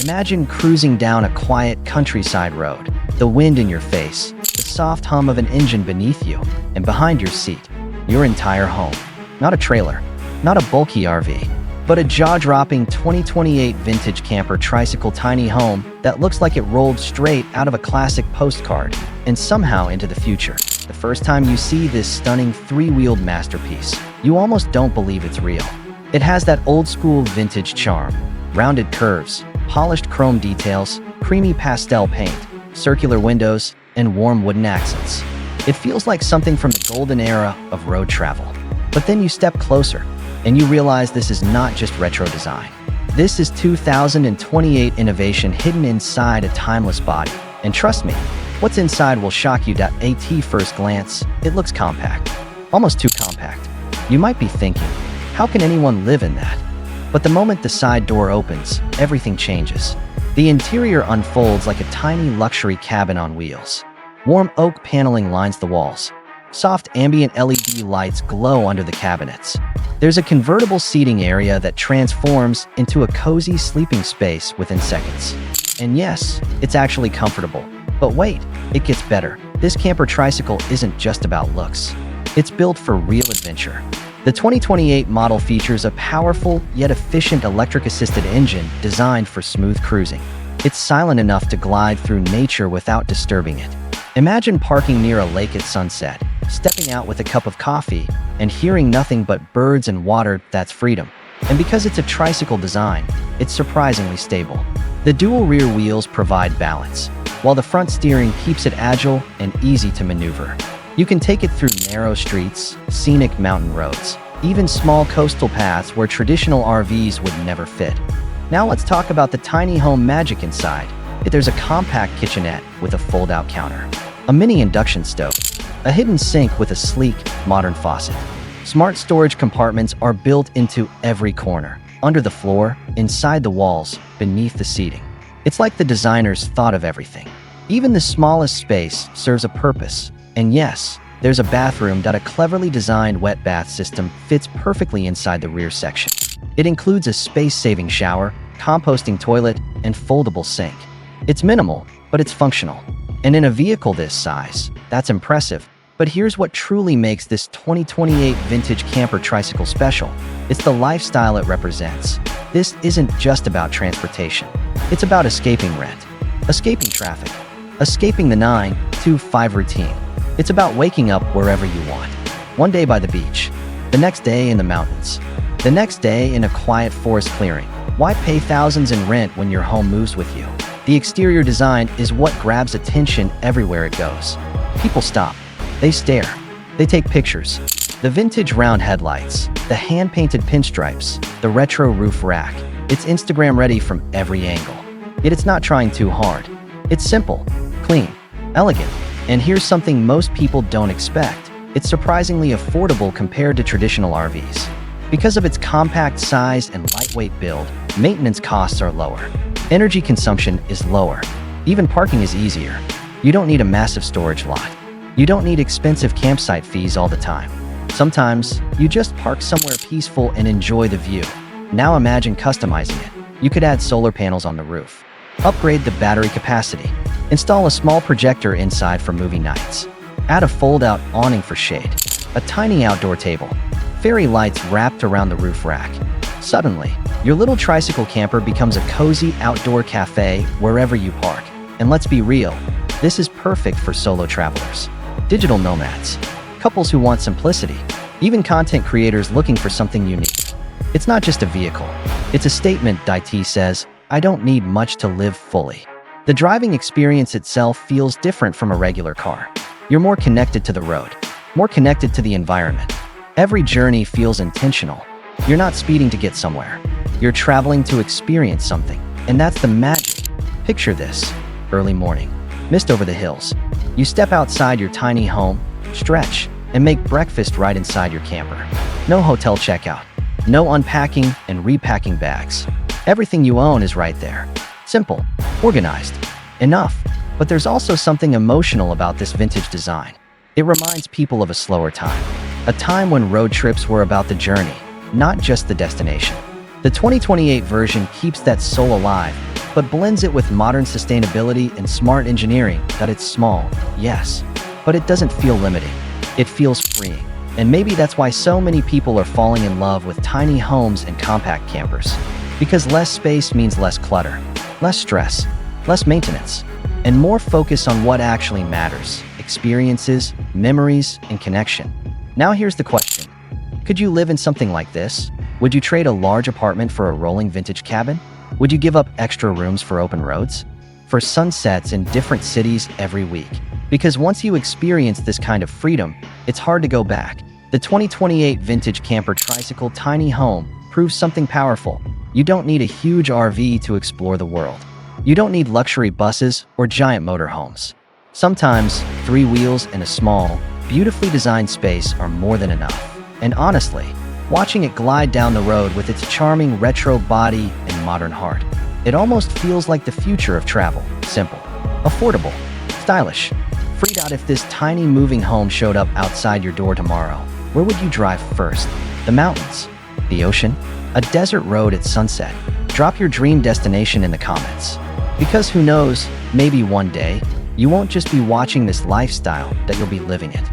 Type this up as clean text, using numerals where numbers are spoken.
Imagine cruising down a quiet countryside road, the wind in your face, the soft hum of an engine beneath you, and behind your seat, your entire home. Not a trailer, not a bulky RV, but a jaw-dropping 2028 vintage camper tricycle tiny home that looks like it rolled straight out of a classic postcard and somehow into the future. The first time you see this stunning three-wheeled masterpiece, you almost don't believe it's real. It has that old-school vintage charm, rounded curves, polished chrome details, creamy pastel paint, circular windows, and warm wooden accents. It feels like something from the golden era of road travel. But then you step closer, and you realize this is not just retro design. This is 2028 innovation hidden inside a timeless body. And trust me, what's inside will shock you. At first glance, it looks compact, almost too compact. You might be thinking, how can anyone live in that? But the moment the side door opens, everything changes. The interior unfolds like a tiny luxury cabin on wheels. Warm oak paneling lines the walls. Soft ambient LED lights glow under the cabinets. There's a convertible seating area that transforms into a cozy sleeping space within seconds. And yes, it's actually comfortable. But wait, it gets better. This camper tricycle isn't just about looks. It's built for real adventure. The 2028 model features a powerful yet efficient electric-assisted engine designed for smooth cruising. It's silent enough to glide through nature without disturbing it. Imagine parking near a lake at sunset, stepping out with a cup of coffee, and hearing nothing but birds and water. That's freedom. And because it's a tricycle design, it's surprisingly stable. The dual rear wheels provide balance, while the front steering keeps it agile and easy to maneuver. You can take it through narrow streets, scenic mountain roads, even small coastal paths where traditional RVs would never fit. Now let's talk about the tiny home magic inside. There's a compact kitchenette with a fold-out counter, a mini induction stove, a hidden sink with a sleek, modern faucet. Smart storage compartments are built into every corner, under the floor, inside the walls, beneath the seating. It's like the designers thought of everything. Even the smallest space serves a purpose. And yes, there's a bathroom. A cleverly designed wet bath system fits perfectly inside the rear section. It includes a space-saving shower, composting toilet, and foldable sink. It's minimal, but it's functional. And in a vehicle this size, that's impressive. But here's what truly makes this 2028 vintage camper tricycle special. It's the lifestyle it represents. This isn't just about transportation. It's about escaping rent, escaping traffic, escaping the 9 to 5 routine. It's about waking up wherever you want. One day by the beach, the next day in the mountains, the next day in a quiet forest clearing. Why pay thousands in rent when your home moves with you? The exterior design is what grabs attention everywhere it goes. People stop. They stare. They take pictures. The vintage round headlights, the hand-painted pinstripes, the retro roof rack. It's Instagram ready from every angle. Yet it's not trying too hard. It's simple, clean, elegant. And here's something most people don't expect. It's surprisingly affordable compared to traditional RVs. Because of its compact size and lightweight build, maintenance costs are lower. Energy consumption is lower. Even parking is easier. You don't need a massive storage lot. You don't need expensive campsite fees all the time. Sometimes, you just park somewhere peaceful and enjoy the view. Now imagine customizing it. You could add solar panels on the roof, upgrade the battery capacity, install a small projector inside for movie nights, add a fold-out awning for shade, a tiny outdoor table, fairy lights wrapped around the roof rack. Suddenly, your little tricycle camper becomes a cozy outdoor cafe wherever you park. And let's be real, this is perfect for solo travelers, digital nomads, couples who want simplicity, even content creators looking for something unique. It's not just a vehicle, it's a statement. It says, I don't need much to live fully. The driving experience itself feels different from a regular car. You're more connected to the road, more connected to the environment. Every journey feels intentional. You're not speeding to get somewhere. You're traveling to experience something. And that's the magic. Picture this. Early morning, mist over the hills. You step outside your tiny home, stretch, and make breakfast right inside your camper. No hotel checkout. No unpacking and repacking bags. Everything you own is right there. Simple, organized, enough. But there's also something emotional about this vintage design. It reminds people of a slower time. A time when road trips were about the journey, not just the destination. The 2028 version keeps that soul alive, but blends it with modern sustainability and smart engineering that it's small, yes, but it doesn't feel limiting. It feels freeing. And maybe that's why so many people are falling in love with tiny homes and compact campers. Because less space means less clutter, less stress, less maintenance, and more focus on what actually matters: experiences, memories, and connection. Now here's the question. Could you live in something like this? Would you trade a large apartment for a rolling vintage cabin? Would you give up extra rooms for open roads? For sunsets in different cities every week? Because once you experience this kind of freedom, it's hard to go back. The 2028 vintage camper tricycle tiny home proves something powerful. You don't need a huge RV to explore the world. You don't need luxury buses or giant motorhomes. Sometimes 3 wheels and a small, beautifully designed space are more than enough. And honestly, watching it glide down the road with its charming retro body and modern heart, it almost feels like the future of travel. Simple, affordable, stylish. Freed out. If this tiny moving home showed up outside your door tomorrow, where would you drive first? The mountains? The ocean? A desert road at sunset? Drop your dream destination in the comments. Because who knows, maybe one day, you won't just be watching this lifestyle, that you'll be living it.